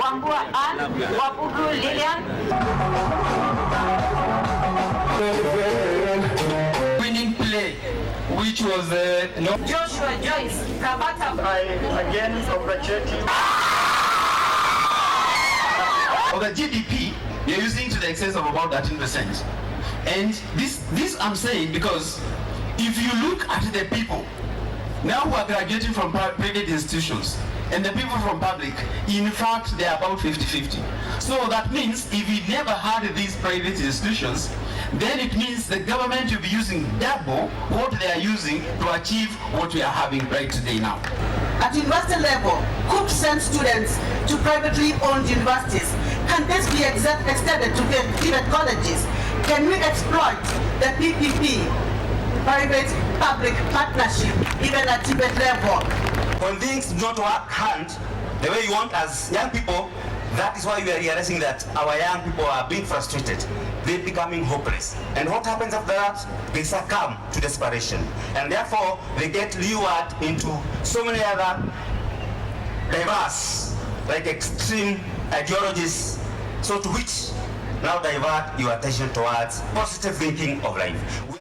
Wambua Ann, Wabugu Lillian. Winning play, which was Joshua Joyce, Kabata. I again congratulate you. Of the GDP, you're using to the excess of about 13%. And this I'm saying because if you look at the people now who are graduating from private institutions and the people from public, in fact, they are about 50-50. So that means if we never had these private institutions, then it means the government will be using double what they are using to achieve what we are having right today now. At university level, could send students to privately owned universities. Can this be extended to private colleges? Can we exploit the PPP, private-public partnership, even at Tibet level? When things do not work hand the way you want as young people, that is why we are realizing that our young people are being frustrated. They're becoming hopeless. And what happens after that? They succumb to desperation. And therefore, they get lured into so many other diverse, like extreme ideologies, so to which now divert your attention towards positive thinking of life.